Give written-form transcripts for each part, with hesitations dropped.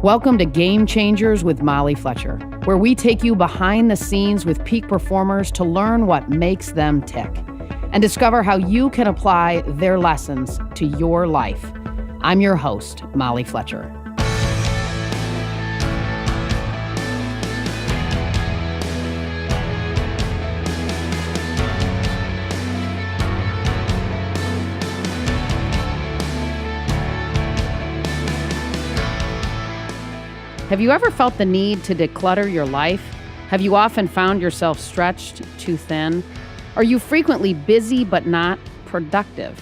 Welcome to Game Changers with Molly Fletcher, where we take you behind the scenes with peak performers to learn what makes them tick and discover how you can apply their lessons to your life. I'm your host, Molly Fletcher. Have you ever felt the need to declutter your life? Have you often found yourself stretched too thin? Are you frequently busy but not productive?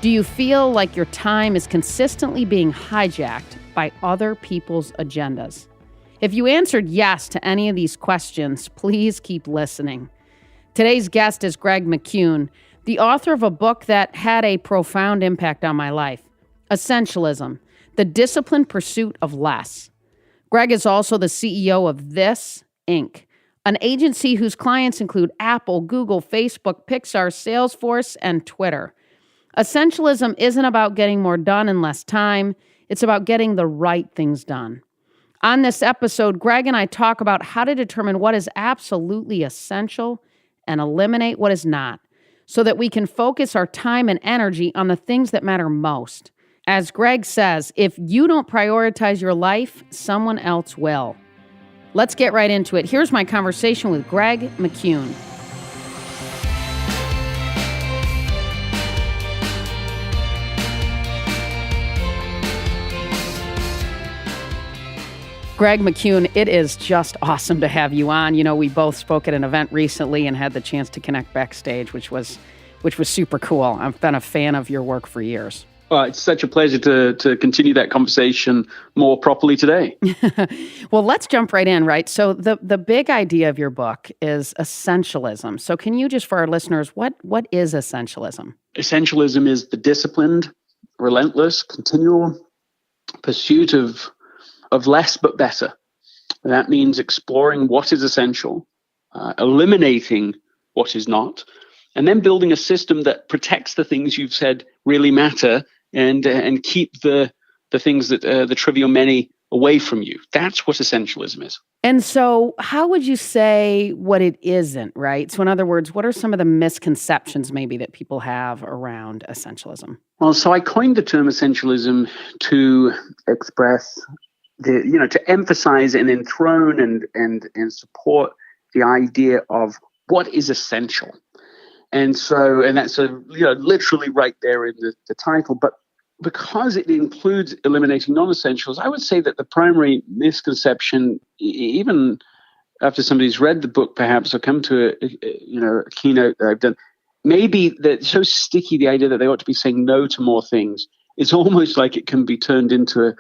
Do you feel like your time is consistently being hijacked by other people's agendas? If you answered yes to any of these questions, please keep listening. Today's guest is Greg McKeown, the author of a book that had a profound impact on my life, Essentialism, the disciplined pursuit of less. Greg is also the CEO of This, Inc., an agency whose clients include Apple, Google, Facebook, Pixar, Salesforce, and Twitter. Essentialism isn't about getting more done in less time. It's about getting the right things done. On this episode, Greg and I talk about how to determine what is absolutely essential and eliminate what is not, so that we can focus our time and energy on the things that matter most. As Greg says, if you don't prioritize your life, someone else will. Let's get right into it. Here's my conversation with Greg McKeown. Greg McKeown, it is just awesome to have you on. You know, we both spoke at an event recently and had the chance to connect backstage, which was super cool. I've been a fan of your work for years. Well, it's such a pleasure to continue that conversation more properly today. Well, let's jump right in, right? So the big idea of your book is essentialism. So can you just, for our listeners, what is essentialism? Essentialism is the disciplined, relentless, continual pursuit of less but better. That means exploring what is essential, eliminating what is not, and then building a system that protects the things you've said really matter and keep the things that the trivial many away from you. That's what essentialism is. And so how would you say what it isn't, right? So in other words, what are some of the misconceptions maybe that people have around essentialism? Well, so I coined the term essentialism to express to emphasize and enthrone and support the idea of what is essential. And that's literally right there in the title. But because it includes eliminating non-essentials, I would say that the primary misconception, even after somebody's read the book, perhaps, or come to a keynote that I've done, maybe that it's so sticky, the idea that they ought to be saying no to more things. It's almost like it can be turned into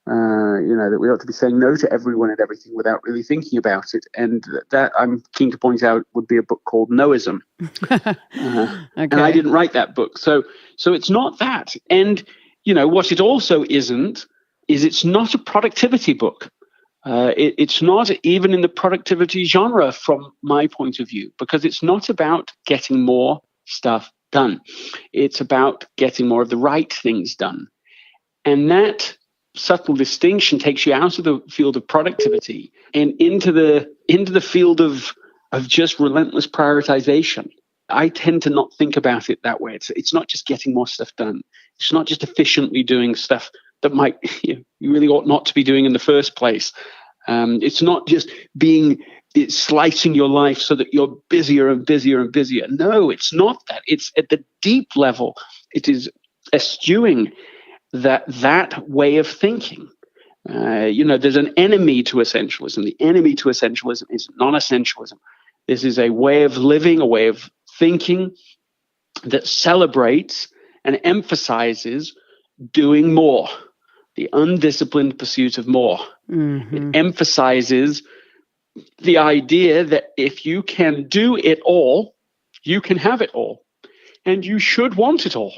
that we ought to be saying no to everyone and everything without really thinking about it. And that, I'm keen to point out, would be a book called Noism. Okay. And I didn't write that book. So it's not that. And, what it also isn't is it's not a productivity book. It's not even in the productivity genre from my point of view, because it's not about getting more stuff done. It's about getting more of the right things done. And that subtle distinction takes you out of the field of productivity and into the field of just relentless prioritization. I tend to not think about it that way. It's not just getting more stuff done. It's not just efficiently doing stuff that might you really ought not to be doing in the first place. It's not just it's slicing your life so that you're busier and busier and busier. No, it's not that. It's at the deep level. It is eschewing that way of thinking. There's an enemy to essentialism. The enemy to essentialism is non-essentialism. This is a way of living, a way of thinking that celebrates and emphasizes doing more, the undisciplined pursuit of more. Mm-hmm. It emphasizes the idea that if you can do it all, you can have it all, and you should want it all.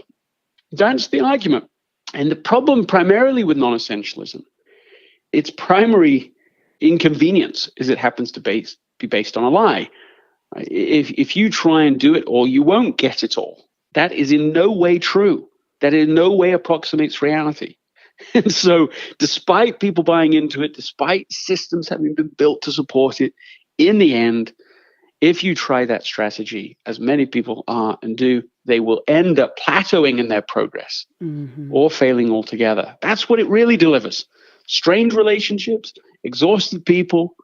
That's the argument. And the problem primarily with non-essentialism, its primary inconvenience is it happens to be based on a lie. If you try and do it all, you won't get it all. That is in no way true. That in no way approximates reality. And so despite people buying into it, despite systems having been built to support it, in the end, if you try that strategy, as many people are and do, they will end up plateauing in their progress or failing altogether. That's what it really delivers. Strained relationships, exhausted people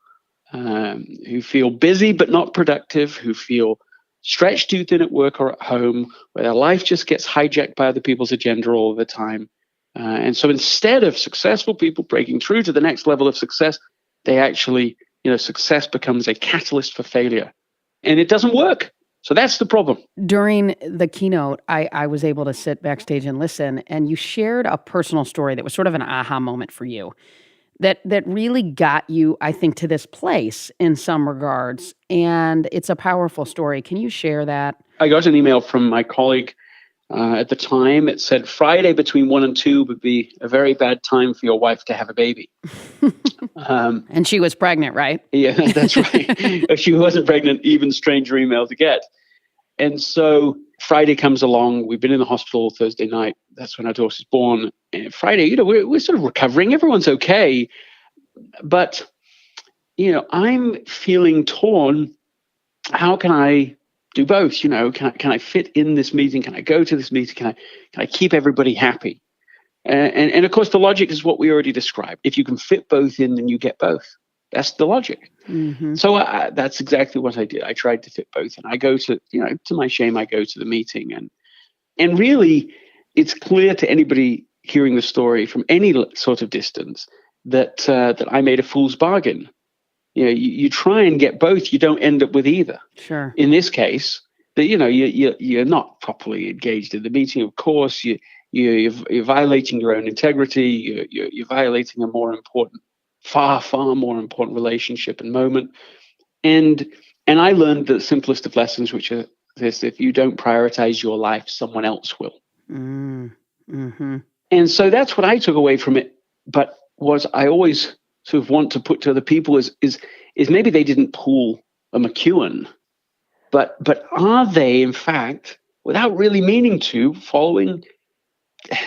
who feel busy but not productive, who feel stretched too thin at work or at home, where their life just gets hijacked by other people's agenda all the time. And so instead of successful people breaking through to the next level of success, they actually, success becomes a catalyst for failure. And it doesn't work. So that's the problem. During the keynote, I was able to sit backstage and listen, and you shared a personal story that was sort of an aha moment for you that really got you, I think, to this place in some regards. And it's a powerful story. Can you share that? I got an email from my colleague at the time. It said Friday between 1 and 2 would be a very bad time for your wife to have a baby. And she was pregnant, right? Yeah, that's right. If she wasn't pregnant, even stranger email to get. And so Friday comes along. We've been in the hospital Thursday night. That's when our daughter's born. And Friday, we're sort of recovering. Everyone's okay. But, I'm feeling torn. How can I do both? Can I fit in this meeting? Can I go to this meeting? Can I keep everybody happy? And of course, the logic is what we already described. If you can fit both in, then you get both. That's the logic. So that's exactly what I did. I tried to fit both. And I go to, to my shame, I go to the meeting. And really, it's clear to anybody hearing the story from any sort of distance that I made a fool's bargain. You try and get both, you don't end up with either. Sure. In this case, you're not properly engaged in the meeting. Of course, you're violating your own integrity. You're violating a more important, far more important relationship and moment. And I learned the simplest of lessons, which are this: if you don't prioritize your life, someone else will. Mm-hmm. And so that's what I took away from it. But what I always sort of want to put to other people is maybe they didn't pull a McKeown, but are they, in fact, without really meaning to, following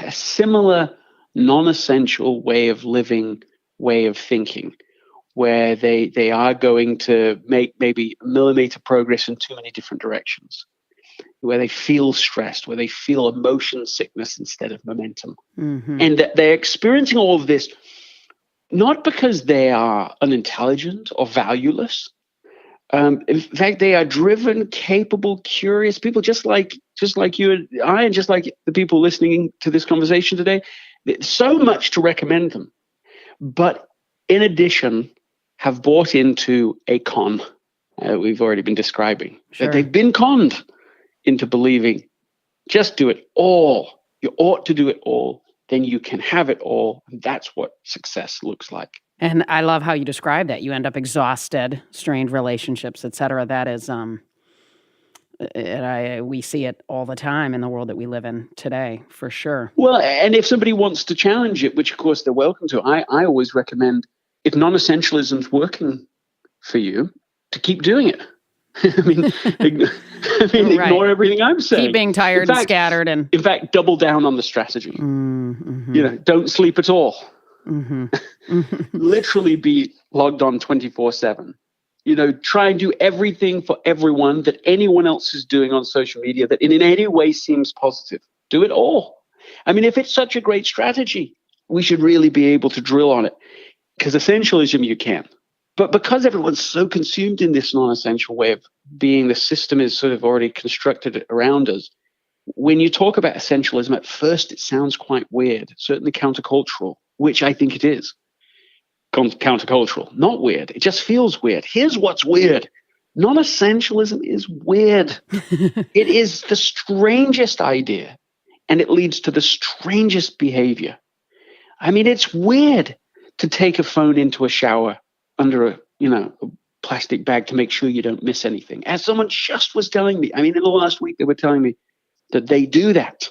a similar non-essential way of living, way of thinking, where they are going to make maybe millimeter progress in too many different directions, where they feel stressed, where they feel emotion sickness instead of momentum. And that they're experiencing all of this not because they are unintelligent or valueless. In fact, they are driven, capable, curious people, just like you and I, and just like the people listening to this conversation today. So much to recommend them, but in addition, have bought into a con we've already been describing. Sure. That they've been conned into believing, just do it all. You ought to do it all. Then you can have it all. And that's what success looks like. And I love how you describe that. You end up exhausted, strained relationships, et cetera. That is, we see it all the time in the world that we live in today, for sure. Well, and if somebody wants to challenge it, which of course they're welcome to, I always recommend, if non-essentialism's working for you, to keep doing it. I mean, right. Ignore everything I'm saying. Keep being tired and scattered. And in fact, double down on the strategy. Don't sleep at all. Literally be logged on 24/7. Try and do everything for everyone that anyone else is doing on social media that in any way seems positive. Do it all. I mean, if it's such a great strategy, we should really be able to drill on it. Because essentialism, you can. But because everyone's so consumed in this non-essential way of being, the system is sort of already constructed around us. When you talk about essentialism, at first it sounds quite weird, certainly countercultural, which I think it is. Countercultural, not weird. It just feels weird. Here's what's weird. Non-essentialism is weird. It is the strangest idea, and it leads to the strangest behavior. I mean, it's weird to take a phone into a shower under a plastic bag to make sure you don't miss anything. As someone just was telling me, in the last week, they were telling me that they do that.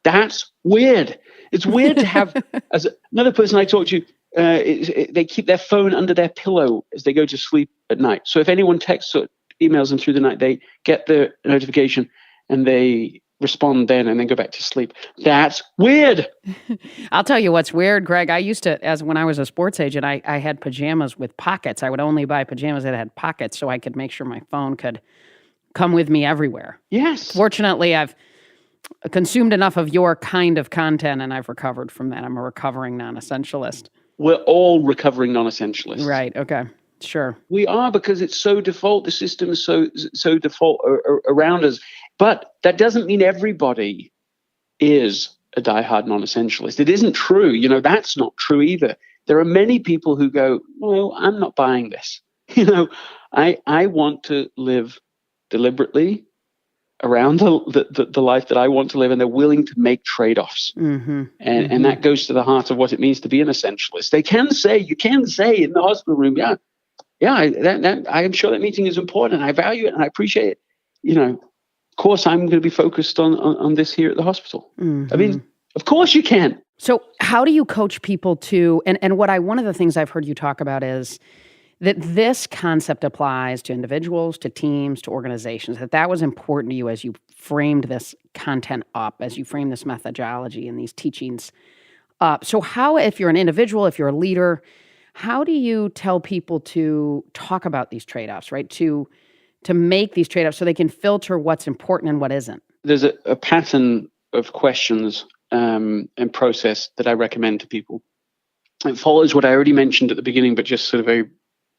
That's weird. It's weird to have, as another person I talked to, they keep their phone under their pillow as they go to sleep at night. So if anyone texts or emails them through the night, they get the notification and they respond then and then go back to sleep. That's weird. I'll tell you what's weird, Greg. I used to, when I was a sports agent, I had pajamas with pockets. I would only buy pajamas that had pockets so I could make sure my phone could come with me everywhere. Yes. Fortunately, I've consumed enough of your kind of content and I've recovered from that. I'm a recovering non-essentialist. We're all recovering non-essentialists. Right. Okay. Sure. We are, because it's so default. The system is so default around us. But that doesn't mean everybody is a diehard non-essentialist. It isn't true. That's not true either. There are many people who go, well, I'm not buying this. I want to live deliberately around the life that I want to live, and they're willing to make trade-offs. And that goes to the heart of what it means to be an essentialist. You can say in the hospital room, I am sure that meeting is important. I value it and I appreciate it. Of course, I'm going to be focused on this here at the hospital. I mean, of course you can. So how do you coach people to, and one of the things I've heard you talk about is that this concept applies to individuals, to teams, to organizations, that was important to you as you framed this content up, as you framed this methodology and these teachings up. So how, if you're an individual, if you're a leader, how do you tell people to talk about these trade-offs, right? To make these trade-offs so they can filter what's important and what isn't? There's a pattern of questions and process that I recommend to people. It follows what I already mentioned at the beginning, but just sort of very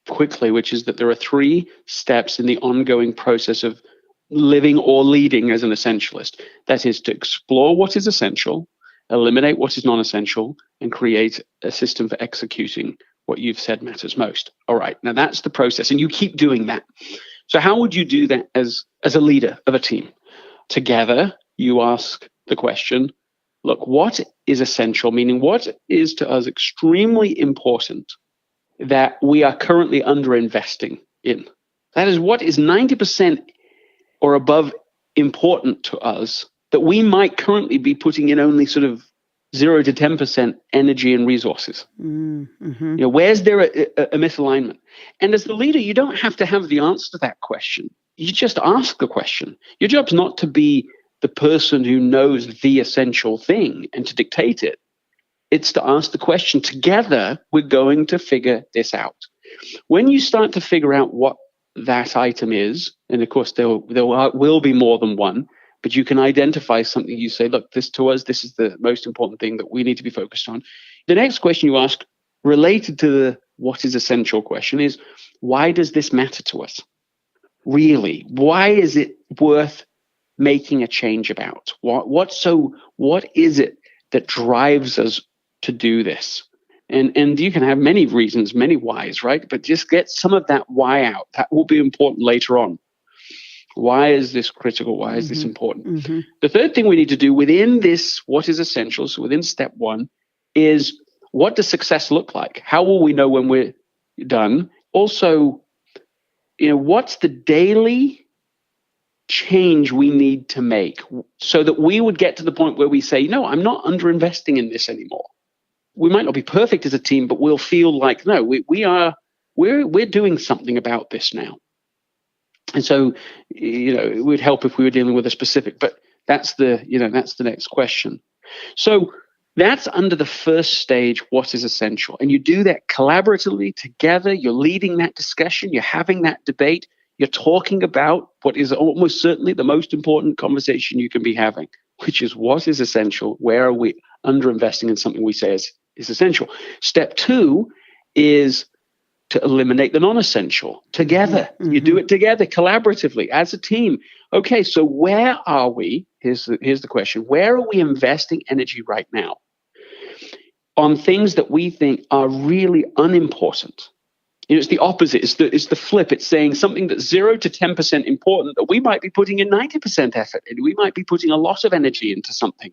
quickly, which is that there are 3 steps in the ongoing process of living or leading as an essentialist. That is to explore what is essential, eliminate what is non-essential, and create a system for executing what you've said matters most. All right, now that's the process, and you keep doing that. So how would you do that as a leader of a team? Together, you ask the question, look, what is essential? Meaning, what is to us extremely important that we are currently underinvesting in? That is, what is 90% or above important to us that we might currently be putting in only sort of 0 to 10% energy and resources? Where's there a misalignment? And as the leader, you don't have to have the answer to that question. You just ask the question. Your job's not to be the person who knows the essential thing and to dictate it. It's to ask the question. Together, we're going to figure this out. When you start to figure out what that item is, and of course there will be more than one, but you can identify something. You say, look, this is the most important thing that we need to be focused on. The next question you ask, related to the what is essential question, is why does this matter to us? Really, why is it worth making a change about? What is it that drives us to do this? And you can have many reasons, many whys, right? But just get some of that why out. That will be important later on. Why is this critical? Why is this important? The third thing we need to do within this, what is essential, so within step 1, is what does success look like? How will we know when we're done? Also, what's the daily change we need to make so that we would get to the point where we say, no, I'm not underinvesting in this anymore. We might not be perfect as a team, but we'll feel like, no, we're doing something about this now. And so, it would help if we were dealing with a specific, but that's the next question. So that's under the first stage, what is essential? And you do that collaboratively together. You're leading that discussion. You're having that debate. You're talking about what is almost certainly the most important conversation you can be having, which is what is essential? Where are we underinvesting in something we say is essential? Step 2 is to eliminate the non-essential together. You do it together, collaboratively, as a team. Okay, so where are we? Here's the question. Where are we investing energy right now? On things that we think are really unimportant. It's the opposite. It's the flip. It's saying something that's 0 to 10% important that we might be putting in 90% effort in. We might be putting a lot of energy into something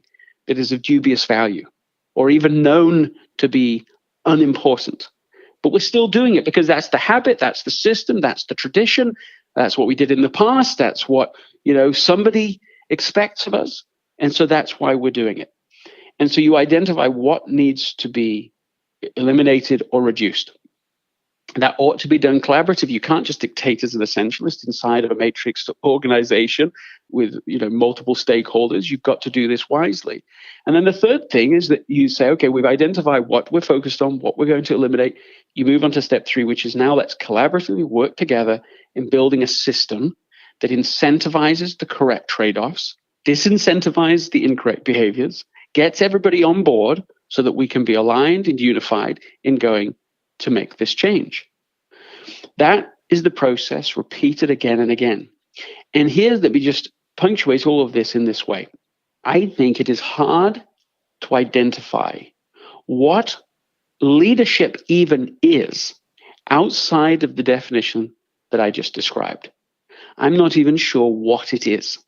that is of dubious value or even known to be unimportant. But we're still doing it because that's the habit, that's the system, that's the tradition, that's what we did in the past, that's what, somebody expects of us. And so that's why we're doing it. And so you identify what needs to be eliminated or reduced. That ought to be done collaborative. You can't just dictate as an essentialist inside of a matrix organization with multiple stakeholders. You've got to do this wisely. And then the third thing is that you say, okay, we've identified what we're focused on, what we're going to eliminate. You move on to step 3, which is now let's collaboratively work together in building a system that incentivizes the correct trade-offs, disincentivizes the incorrect behaviors, gets everybody on board so that we can be aligned and unified in going to make this change. That is the process repeated again and again. And here, let me just punctuate all of this in this way. I think it is hard to identify what leadership even is outside of the definition that I just described. I'm not even sure what it is.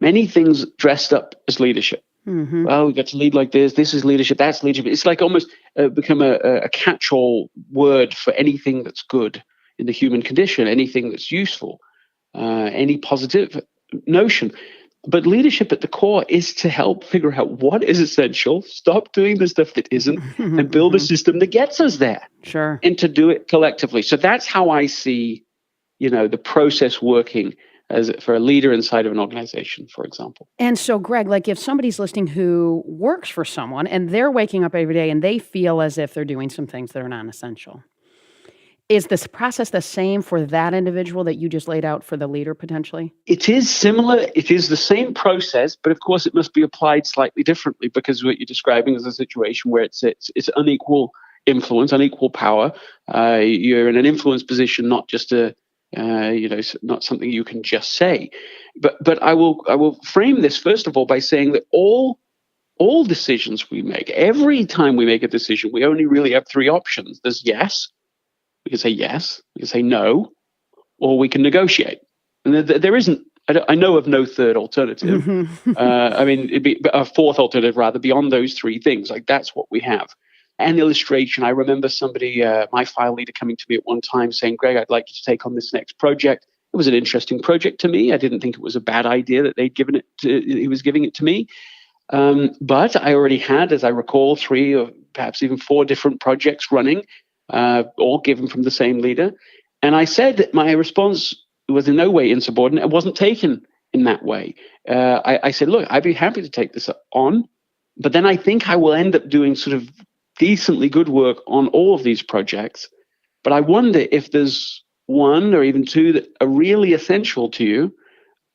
Many things dressed up as leadership. Mm-hmm. Well, we got to lead like this. This is leadership. That's leadership. It's like almost become a catch-all word for anything that's good in the human condition, anything that's useful, any positive notion. But leadership at the core is to help figure out what is essential, stop doing the stuff that isn't, and build a system that gets us there. Sure. And to do it collectively. So that's how I see, the process working as for a leader inside of an organization, for example. And so, Greg, like if somebody's listening who works for someone and they're waking up every day and they feel as if they're doing some things that are non-essential, is this process the same for that individual that you just laid out for the leader potentially? It is similar. It is the same process, but of course it must be applied slightly differently because what you're describing is a situation where it's unequal influence, unequal power. You're in an influence position, not just not something you can just say. But I will frame this first of all by saying that all decisions we make, every time we make a decision, we only really have 3 options. There's yes. We can say yes, we can say no, or we can negotiate. And there isn't, I know of no third alternative. It'd be a fourth alternative rather, beyond those 3 things. Like that's what we have. An illustration, I remember somebody, my file leader coming to me at one time saying, Greg, I'd like you to take on this next project. It was an interesting project to me. I didn't think it was a bad idea that he was giving it to me. But I already had, as I recall, 3 or perhaps even 4 different projects running, all given from the same leader. And I said that my response was in no way insubordinate. It wasn't taken in that way. I said, look, I'd be happy to take this on, but then I think I will end up doing sort of decently good work on all of these projects. But I wonder if there's 1 or even 2 that are really essential to you,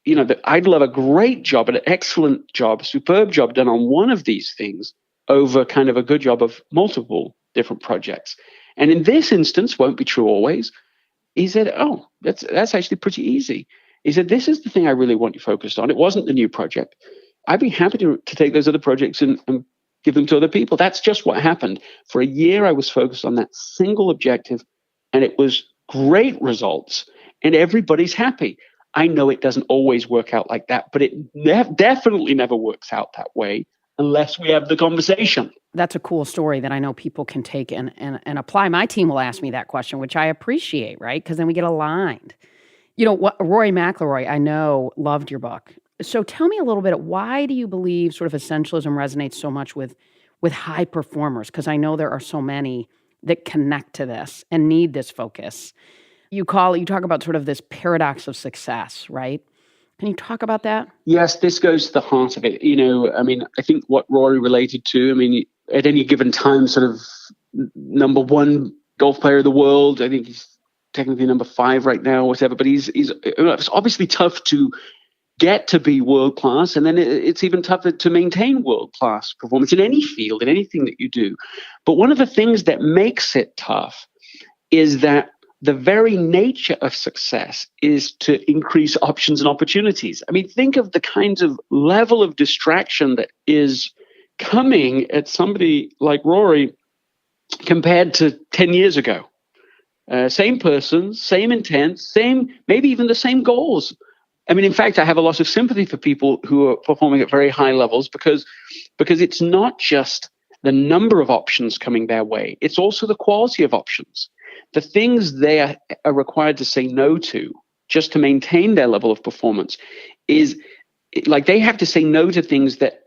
that I'd love a great job, an excellent job, a superb job done on one of these things over kind of a good job of multiple different projects. And in this instance, won't be true always. He said, oh, that's actually pretty easy. He said, this is the thing I really want you focused on. It wasn't the new project. I'd be happy to take those other projects and give them to other people. That's just what happened. For a year, I was focused on that single objective, and it was great results, and everybody's happy. I know it doesn't always work out like that, but it definitely never works out that way unless we have the conversation. That's a cool story that I know people can take and apply. My team will ask me that question, which I appreciate, right? Because then we get aligned. Rory McIlroy, I know, loved your book. So tell me a little bit, why do you believe sort of essentialism resonates so much with high performers? Because I know there are so many that connect to this and need this focus. You talk about sort of this paradox of success, right? Can you talk about that? Yes, this goes to the heart of it. I think what Rory related to, at any given time, sort of number 1 golf player of the world. I think he's technically number 5 right now, whatever. But it's obviously tough to get to be world class, and then it's even tougher to maintain world class performance in any field, in anything that you do. But one of the things that makes it tough is that the very nature of success is to increase options and opportunities. Think of the kinds of level of distraction that is coming at somebody like Rory compared to 10 years ago. Same person, same intent, maybe even the same goals. In fact, I have a lot of sympathy for people who are performing at very high levels because it's not just the number of options coming their way, it's also the quality of options. The things they are required to say no to just to maintain their level of performance is like they have to say no to things that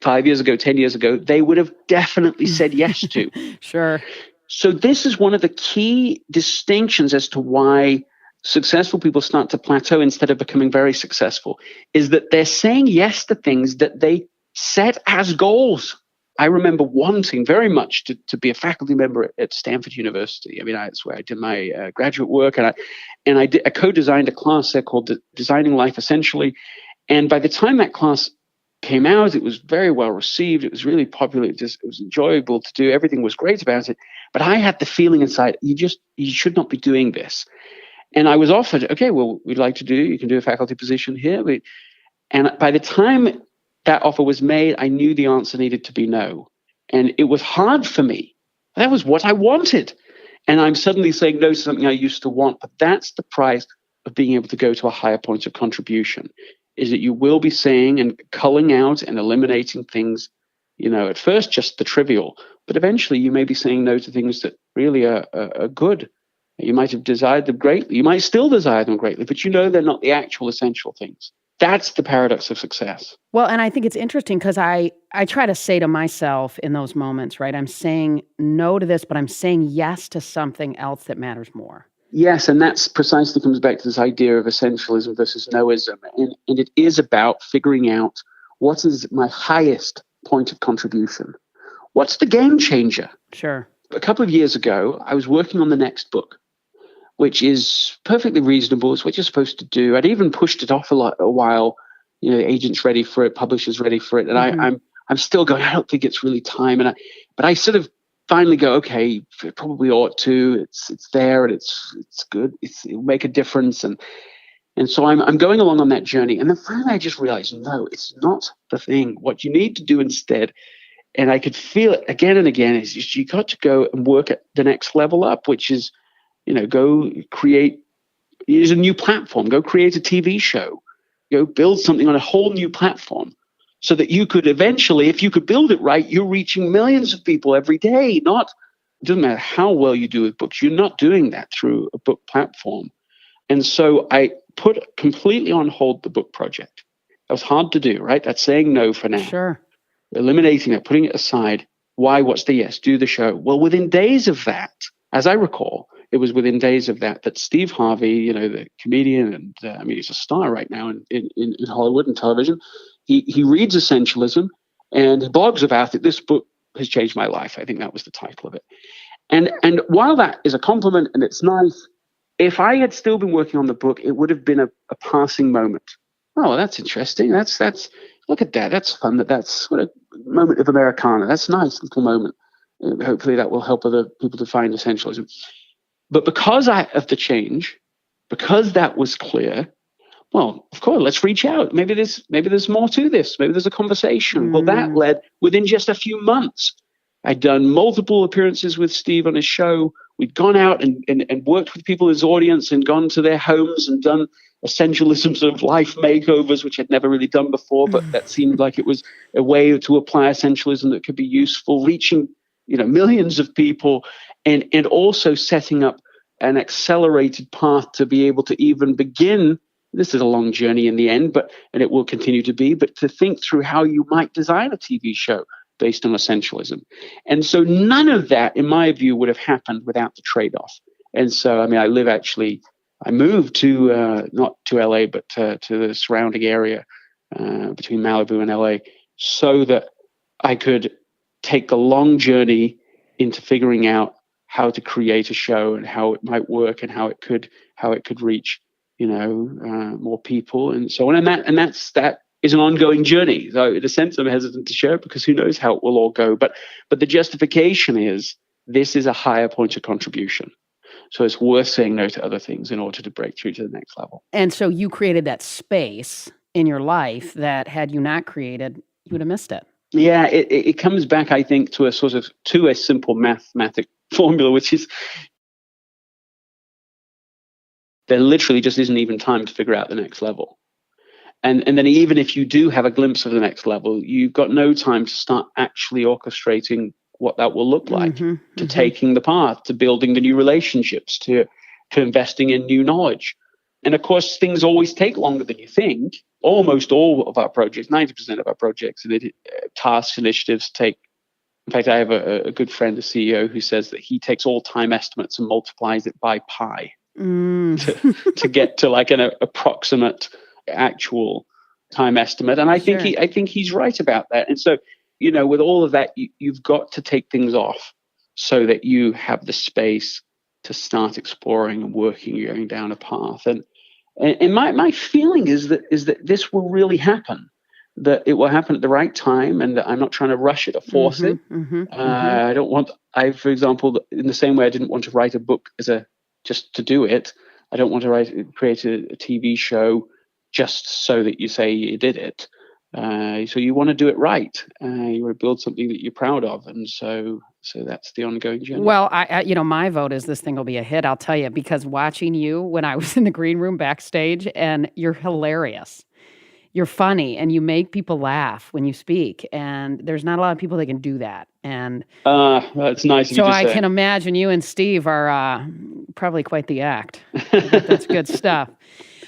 5 years ago, 10 years ago, they would have definitely said yes to. Sure. So this is one of the key distinctions as to why successful people start to plateau instead of becoming very successful, is that they're saying yes to things that they set as goals. I remember wanting very much to be a faculty member at Stanford University. I mean, that's where I did my graduate work, and I co-designed a class there called Designing Life Essentially. And by the time that class came out, it was very well received. It was really popular. It was enjoyable to do. Everything was great about it. But I had the feeling inside, you should not be doing this. And I was offered, okay, well, you can do a faculty position here. And by the time that offer was made, I knew the answer needed to be no. And it was hard for me. That was what I wanted. And I'm suddenly saying no to something I used to want. But that's the price of being able to go to a higher point of contribution, is that you will be saying and culling out and eliminating things, at first just the trivial, but eventually you may be saying no to things that really are good. You might have desired them greatly. You might still desire them greatly, but they're not the actual essential things. That's the paradox of success. Well, and I think it's interesting because I try to say to myself in those moments, right, I'm saying no to this, but I'm saying yes to something else that matters more. Yes, and that's precisely comes back to this idea of essentialism versus noism. And it is about figuring out what is my highest point of contribution. What's the game changer? Sure. A couple of years ago, I was working on the next book, which is perfectly reasonable. It's what you're supposed to do. I'd even pushed it off a while. The agent's ready for it, publisher's ready for it, and I'm still going, I don't think it's really time. But I sort of finally go, okay, it probably ought to. It's there and it's good. It'll make a difference, and so I'm going along on that journey. And then finally, I just realized, no, it's not the thing. What you need to do instead, and I could feel it again and again, is you got to go and work at the next level up, which is, go use a new platform, go create a TV show, go build something on a whole new platform so that you could eventually, if you could build it right, you're reaching millions of people every day. It doesn't matter how well you do with books, you're not doing that through a book platform. And so I put completely on hold the book project. That was hard to do, right? That's saying no for now. Sure. Eliminating that, putting it aside. Why? What's the yes? Do the show. Well, within days of that, as I recall, it was within days of that Steve Harvey, the comedian, and he's a star right now in Hollywood and television. He reads Essentialism and he blogs about it. This book has changed my life. I think that was the title of it. And while that is a compliment and it's nice, if I had still been working on the book, it would have been a passing moment. Oh, that's interesting. That's look at that. That's fun. That's what a moment of Americana. That's a nice little moment. Hopefully that will help other people to find essentialism. But because of the change, because that was clear, well, of course, let's reach out. Maybe there's more to this. Maybe there's a conversation. Well, that led within just a few months. I'd done multiple appearances with Steve on his show. We'd gone out and worked with people in his audience and gone to their homes and done essentialism sort of life makeovers, which I'd never really done before, but that seemed like it was a way to apply essentialism that could be useful, reaching millions of people, and also setting up an accelerated path to be able to even begin. This is a long journey in the end, and it will continue to be, but to think through how you might design a TV show based on essentialism. And so none of that, in my view, would have happened without the trade-off. And so, I moved to, not to LA, but to the surrounding area between Malibu and LA, so that I could take the long journey into figuring out how to create a show and how it might work and how it could reach, more people and so on. And that is an ongoing journey. So in a sense, I'm hesitant to share it because who knows how it will all go. But the justification is this is a higher point of contribution. So it's worth saying no to other things in order to break through to the next level. And so you created that space in your life that had you not created, you would have missed it. Yeah, it comes back, I think, to a simple mathematic formula, which is there literally just isn't even time to figure out the next level. And then even if you do have a glimpse of the next level, you've got no time to start actually orchestrating what that will look like, to taking the path, to building the new relationships, to investing in new knowledge. And of course, things always take longer than you think. Almost all of our projects, 90% of our projects and tasks, initiatives take In fact, I have a good friend, a CEO, who says that he takes all time estimates and multiplies it by pi to get to like an approximate actual time estimate. And I think he's right about that. And so, with all of that, you've got to take things off so that you have the space to start exploring and working, going down a path. And my feeling is that this will really happen, that it will happen at the right time, and that I'm not trying to rush it or force it. For example, in the same way I didn't want to write a book just to do it, I don't want to create a TV show just so that you say you did it. So you want to do it right. You want to build something that you're proud of. And so that's the ongoing journey. Well, I my vote is this thing will be a hit, I'll tell you, because watching you when I was in the green room backstage, and you're hilarious. You're funny, and you make people laugh when you speak, and there's not a lot of people that can do that. And that's nice of you to say. So I can imagine you and Steve are probably quite the act. That's good stuff.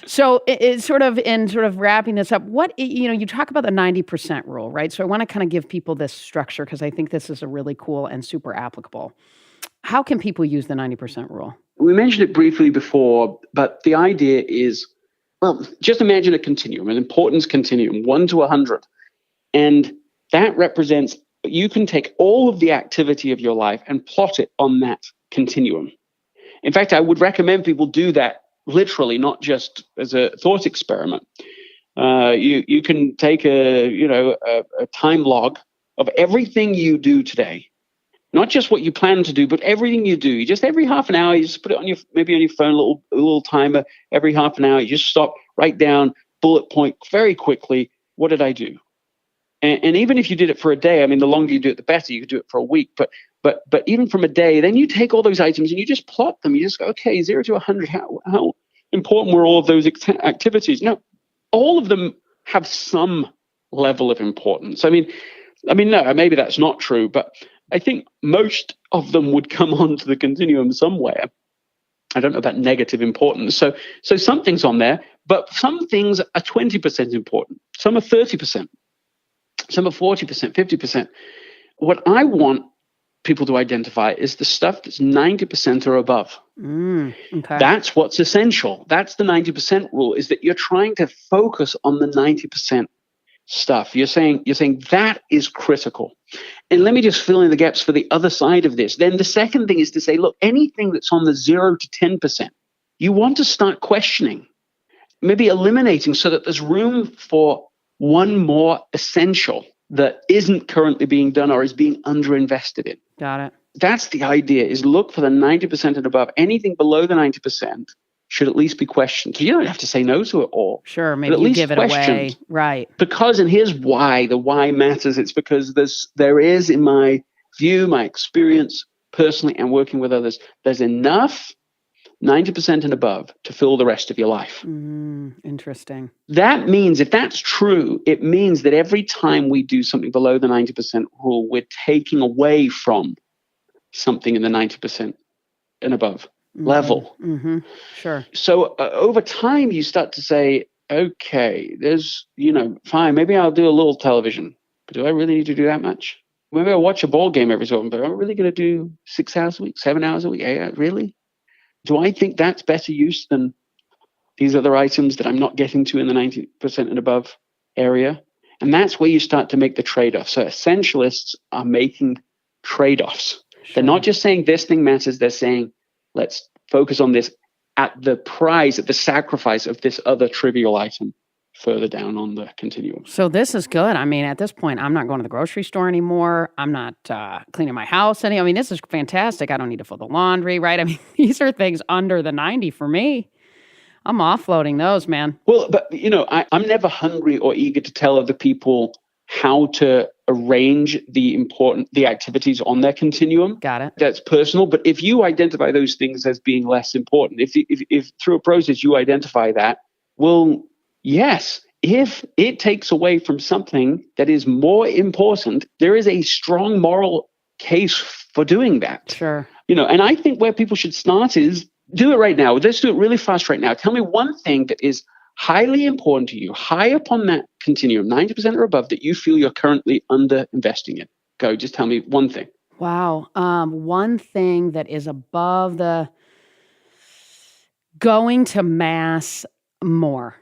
So it's sort of wrapping this up, you talk about the 90% rule, right? So I want to kind of give people this structure because I think this is a really cool and super applicable. How can people use the 90% rule? We mentioned it briefly before, but the idea is, well, just imagine a continuum, an importance continuum, 1 to 100. And that represents, you can take all of the activity of your life and plot it on that continuum. In fact, I would recommend people do that literally, not just as a thought experiment. You can take a time log of everything you do today, not just what you plan to do, but everything you do. Just every half an hour, you just put it on your phone, a little timer. Every half an hour, you just stop, write down, bullet point very quickly. What did I do? And even if you did it for a day, I mean, the longer you do it, the better. You could do it for a week, but even from a day, then you take all those items and you just plot them. You just go, okay, 0 to 100. How important were all of those activities? No, all of them have some level of importance. I mean, no, maybe that's not true, but I think most of them would come onto the continuum somewhere. I don't know about negative importance. So something's on there, but some things are 20% important. Some are 30%. Some are 40%, 50%. What I want people to identify is the stuff that's 90% or above. Okay. That's what's essential. That's the 90% rule, is that you're trying to focus on the 90% stuff. You're saying that is critical. And let me just fill in the gaps for the other side of this. Then the second thing is to say, look, anything that's on the 0 to 10%, you want to start questioning, maybe eliminating, so that there's room for one more essential that isn't currently being done or is being underinvested in. Got it. That's the idea, is look for the 90% and above. Anything below the 90% should at least be questioned. So you don't have to say no to it all. Sure, maybe you give it away. Right. Because, and here's why, the why matters. It's because there is, in my view, my experience personally and working with others, there's enough 90% and above to fill the rest of your life. Interesting. That means, if that's true, it means that every time we do something below the 90% rule, we're taking away from something in the 90% and above level. Sure. So over time, you start to say, okay, there's, fine, maybe I'll do a little television, but do I really need to do that much? Maybe I'll watch a ball game every so often, but am I really going to do 6 hours a week, 7 hours a week? Really? Do I think that's better use than these other items that I'm not getting to in the 90% and above area? And that's where you start to make the trade-off. So essentialists are making trade-offs. Sure. They're not just saying this thing matters. They're saying, let's focus on this at the price, at the sacrifice of this other trivial item further down on the continuum. So this is good. I mean, at this point, I'm not going to the grocery store anymore. I'm not cleaning my house any. I mean, this is fantastic. I don't need to fold the laundry, right? I mean, these are things under the 90 for me. I'm offloading those, man. Well, but, I'm never hungry or eager to tell other people how to arrange the activities on their continuum. Got it. That's personal. But if you identify those things as being less important, if through a process you identify that, well, yes, if it takes away from something that is more important, there is a strong moral case for doing that. Sure. And I think where people should start is do it right now. Let's do it really fast right now. Tell me one thing that is highly important to you, high up on that continuum, 90% or above, that you feel you're currently under investing in. Go, just tell me one thing. Wow. One thing that is above the going to mass more.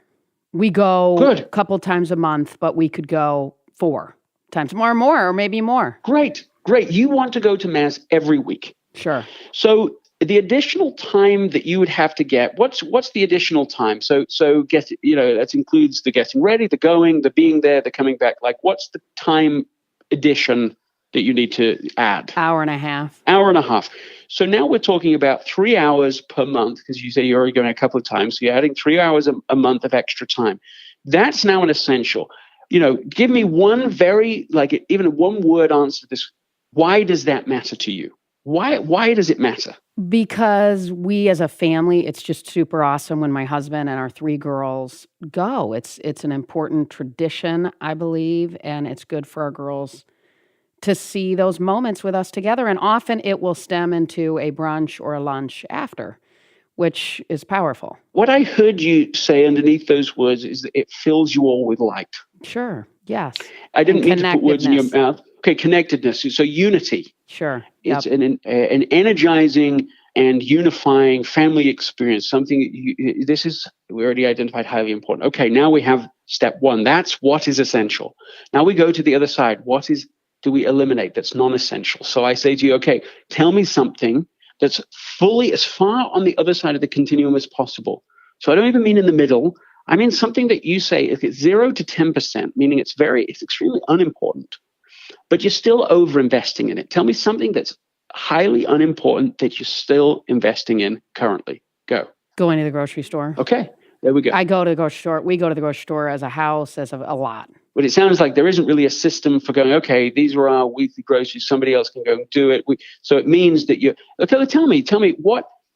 We go Good. a couple times a month, but we could go 4 times more, or maybe more. Great. You want to go to mass every week. Sure. So the additional time that you would have to get, what's the additional time? So that includes the getting ready, the going, the being there, the coming back. Like, what's the time addition that you need to add? Hour and a half. So now we're talking about 3 hours per month, because you say you're already going a couple of times. So you're adding 3 hours a month of extra time. That's now an essential. Give me one even a one word answer to this. Why does that matter to you? Why does it matter? Because we as a family, it's just super awesome when my husband and our 3 girls go. It's an important tradition, I believe, and it's good for our girls to see those moments with us together. And often it will stem into a brunch or a lunch after, which is powerful. What I heard you say underneath those words is that it fills you all with light. Sure. Yes. I didn't mean to put words in your mouth. Okay, connectedness. So unity. Sure. Yep. It's an energizing and unifying family experience. Something we already identified highly important. Okay, now we have step 1. That's what is essential. Now we go to the other side. What do we eliminate that's non-essential? So I say to you, okay, tell me something that's fully as far on the other side of the continuum as possible. So I don't even mean in the middle. I mean something that you say, if it's 0 to 10%, meaning it's extremely unimportant, but you're still over investing in it. Tell me something that's highly unimportant that you're still investing in currently. Go. Going to the grocery store. Okay, there we go. I go to the grocery store. We go to the grocery store as a house, as a lot. But it sounds like there isn't really a system for going, okay, these are our weekly groceries. Somebody else can go and do it. So it means that okay, tell me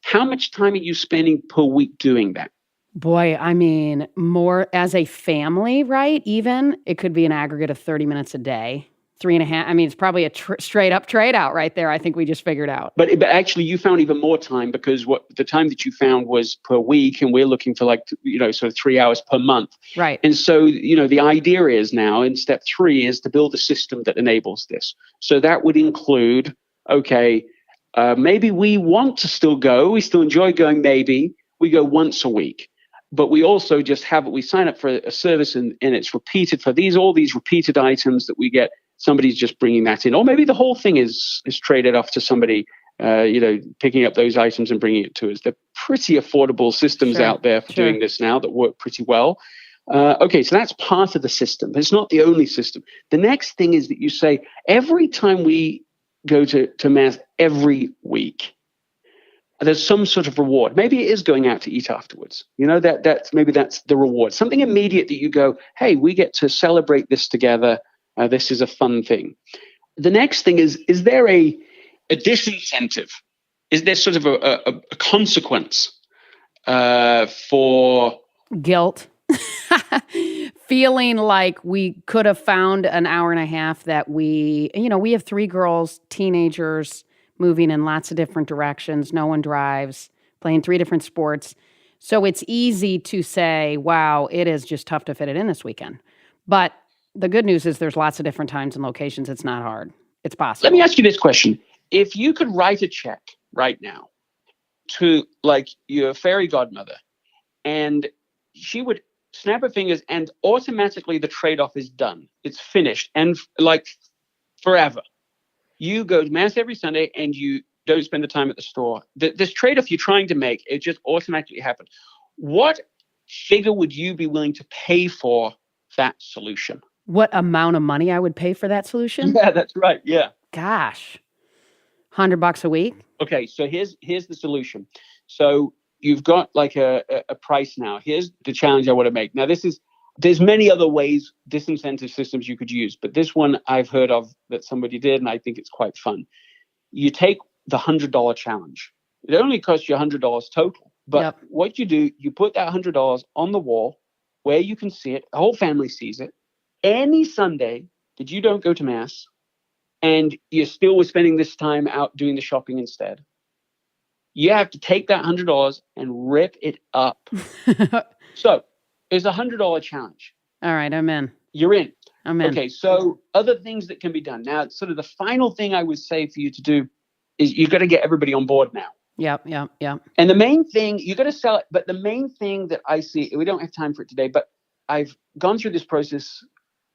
how much time are you spending per week doing that? Boy, I mean, more as a family, right? Even it could be an aggregate of 30 minutes a day. 3.5. I mean, it's probably a straight up trade out right there. I think we just figured out. But actually, you found even more time, because the time that you found was per week, and we're looking for sort of 3 hours per month. Right. And so, the idea is now in step 3 is to build a system that enables this. So that would include, okay, maybe we want to still go. We still enjoy going. Maybe we go once a week. But we also just we sign up for a service and it's repeated for all these repeated items that we get. Somebody's just bringing that in, or maybe the whole thing is traded off to somebody, picking up those items and bringing it to us. They're pretty affordable systems out there for doing this now that work pretty well. Okay, so that's part of the system. It's not the only system. The next thing is that you say every time we go to mass every week, there's some sort of reward. Maybe it is going out to eat afterwards. That's the reward. Something immediate that you go, hey, we get to celebrate this together. This is a fun thing. The next thing is there a disincentive? Is there sort of a consequence for guilt? Feeling like we could have found an hour and a half that we have 3 girls, teenagers, moving in lots of different directions. No one drives, playing 3 different sports. So it's easy to say, wow, it is just tough to fit it in this weekend. But the good news is there's lots of different times and locations. It's not hard. It's possible. Let me ask you this question. If you could write a check right now to your fairy godmother, and she would snap her fingers and automatically the trade-off is done. It's finished. And forever. You go to mass every Sunday and you don't spend the time at the store. This trade-off you're trying to make, it just automatically happens. What figure would you be willing to pay for that solution? What amount of money I would pay for that solution? Yeah, that's right. Yeah. Gosh, $100 a week. Okay, so here's the solution. So you've got a price now. Here's the challenge I want to make. Now there's many other ways, disincentive systems you could use, but this one I've heard of that somebody did, and I think it's quite fun. You take the $100 challenge. It only costs you $100 total, but what you do, you put that $100 on the wall where you can see it. The whole family sees it. Any Sunday that you don't go to mass and you're still spending this time out doing the shopping instead, you have to take that $100 and rip it up. So it's a $100 challenge. All right, I'm in. You're in. I'm in. Okay, so other things that can be done. Now, sort of the final thing I would say for you to do is you've got to get everybody on board now. Yep. And the main thing, you got to sell it. But the main thing that I see, we don't have time for it today, but I've gone through this process,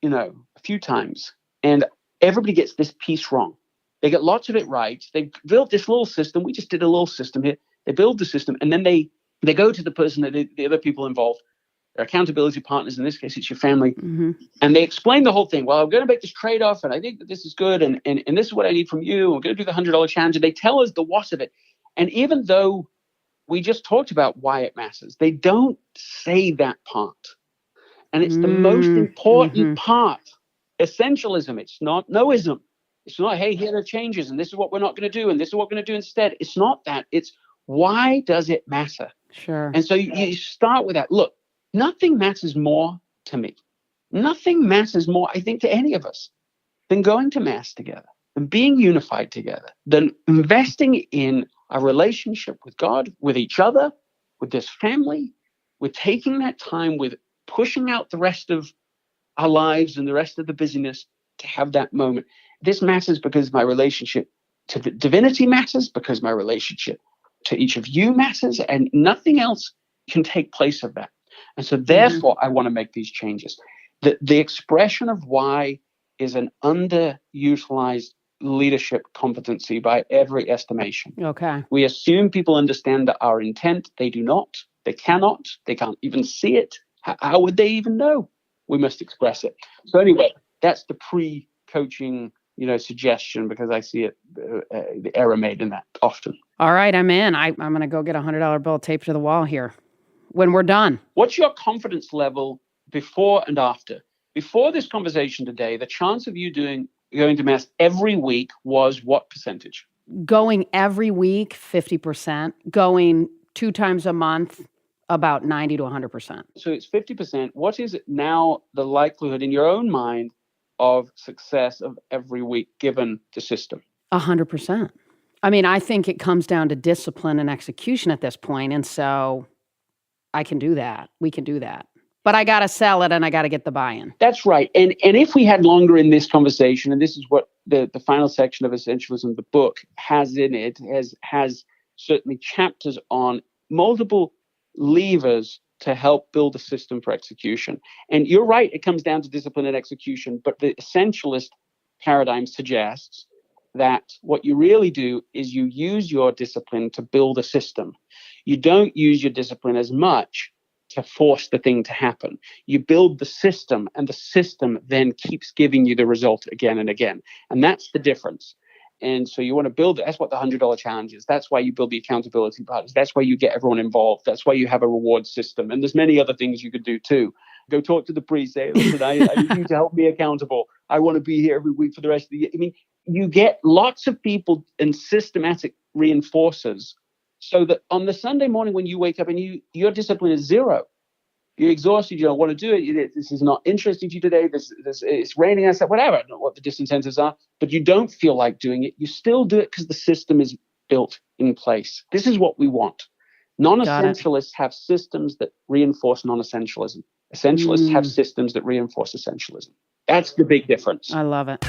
a few times, and everybody gets this piece wrong. They get lots of it right. They built this little system. We just did a little system here. They build the system, and then they go to the person, the other people involved, their accountability partners. In this case, it's your family. Mm-hmm. And they explain the whole thing. Well, I'm going to make this trade-off, and I think that this is good, and this is what I need from you. We're going to do the $100 challenge. And they tell us the what of it. And even though we just talked about why it matters, they don't say that part. And it's the most important part. Essentialism, it's not noism. It's not, hey, here are changes, and this is what we're not going to do, and this is what we're going to do instead. It's not that. It's why does it matter? Sure. And so you start with that. Look, nothing matters more to me. Nothing matters more, I think, to any of us than going to Mass together, than being unified together, than investing in a relationship with God, with each other, with this family, with taking that time, with pushing out the rest of our lives and the rest of the busyness to have that moment. This matters because my relationship to the divinity matters, because my relationship to each of you matters, and nothing else can take place of that. And so therefore, I want to make these changes. The expression of why is an underutilized leadership competency by every estimation. Okay. We assume people understand our intent. They do not. They cannot. They can't even see it. How would they even know? We must express it. So anyway, that's the pre-coaching, suggestion, because I see it, the error made in that often. All right, I'm in. I'm going to go get a $100 bill taped to the wall here when we're done. What's your confidence level before and after? Before this conversation today, the chance of you going to Mass every week was what percentage? Going every week, 50%. Going 2 times a month, about 90 to 100%. So it's 50%. What is now the likelihood in your own mind of success of every week given the system? 100%. I mean, I think it comes down to discipline and execution at this point. And so I can do that. We can do that. But I got to sell it and I got to get the buy-in. That's right. And if we had longer in this conversation, and this is what the final section of Essentialism, the book, has in it, has certainly chapters on multiple levers to help build a system for execution. And you're right, it comes down to discipline and execution, but the essentialist paradigm suggests that what you really do is you use your discipline to build a system. You don't use your discipline as much to force the thing to happen. You build the system, and the system then keeps giving you the result again and again. And that's the difference. And so you want to build it. That's what the $100 challenge is. That's why you build the accountability partners. That's why you get everyone involved. That's why you have a reward system. And there's many other things you could do too. Go talk to the priest. Say, listen, I need you to help me accountable. I want to be here every week for the rest of the year. I mean, you get lots of people and systematic reinforcers so that on the Sunday morning when you wake up and your discipline is zero, you're exhausted, you don't want to do it, this is not interesting to you today, it's raining outside, whatever, I don't know what the disincentives are, but you don't feel like doing it, you still do it because the system is built in place. This is what we want. Non-essentialists have systems that reinforce non-essentialism. Essentialists have systems that reinforce essentialism. That's the big difference. I love it.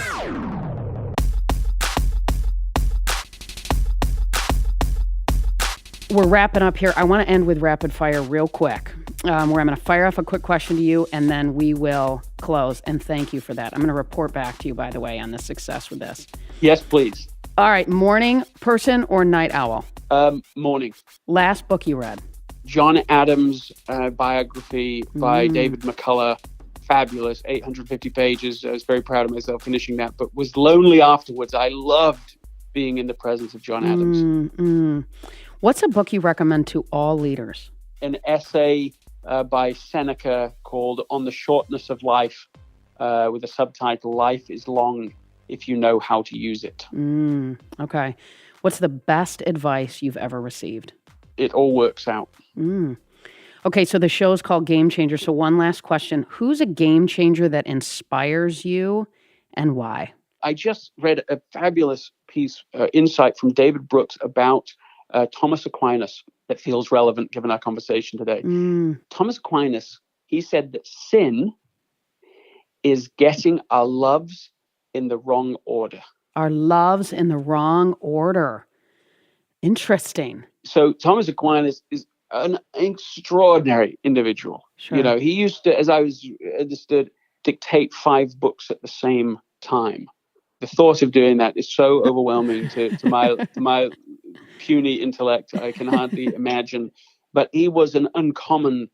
We're wrapping up here. I want to end with rapid fire real quick, where I'm going to fire off a quick question to you, and then we will close. And thank you for that. I'm going to report back to you, by the way, on the success with this. Yes, please. All right. Morning person or night owl? Morning. Last book you read? John Adams' biography by David McCullough. Fabulous, 850 pages. I was very proud of myself finishing that, but was lonely afterwards. I loved being in the presence of John Adams. What's a book you recommend to all leaders? An essay by Seneca called On the Shortness of Life, with the subtitle, Life is Long If You Know How to Use It. Okay. What's the best advice you've ever received? It all works out. Okay, so the show is called Game Changer. So one last question. Who's a game changer that inspires you and why? I just read a fabulous piece, insight from David Brooks about Thomas Aquinas that feels relevant given our conversation today. Thomas Aquinas, he said that sin is getting our loves in the wrong order. Our loves in the wrong order. Interesting. So Thomas Aquinas is an extraordinary individual. Sure. He used to, as I was understood, dictate 5 books at the same time. The thought of doing that is so overwhelming to my puny intellect. I can hardly imagine. But he was an uncommon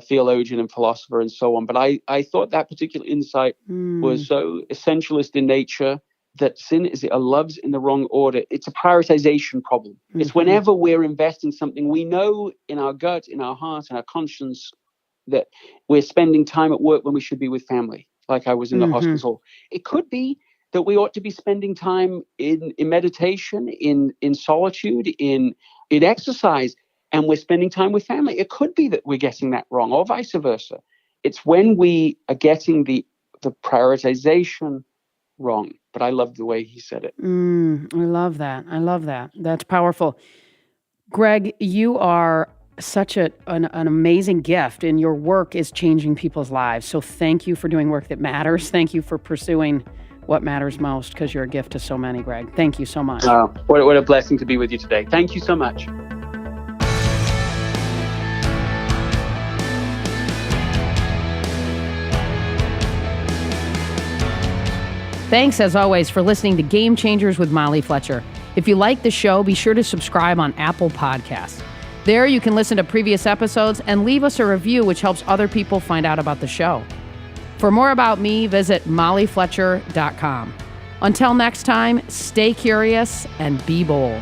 theologian and philosopher and so on. But I thought that particular insight was so essentialist in nature, that sin is our loves in the wrong order. It's a prioritization problem. It's whenever we're investing something, we know in our gut, in our heart, in our conscience, that we're spending time at work when we should be with family, like I was in the hospital. It could be that we ought to be spending time in meditation, in solitude, in exercise, and we're spending time with family. It could be that we're getting that wrong, or vice versa. It's when we are getting the prioritization wrong. But I love the way he said it. I love that. That's powerful. Greg, you are such an amazing gift, and your work is changing people's lives. So thank you for doing work that matters. Thank you for pursuing what matters most, because you're a gift to so many, Greg. Thank you so much. What a blessing to be with you today. Thank you so much. Thanks, as always, for listening to Game Changers with Molly Fletcher. If you like the show, be sure to subscribe on Apple Podcasts. There you can listen to previous episodes and leave us a review, which helps other people find out about the show. For more about me, visit mollyfletcher.com. Until next time, stay curious and be bold.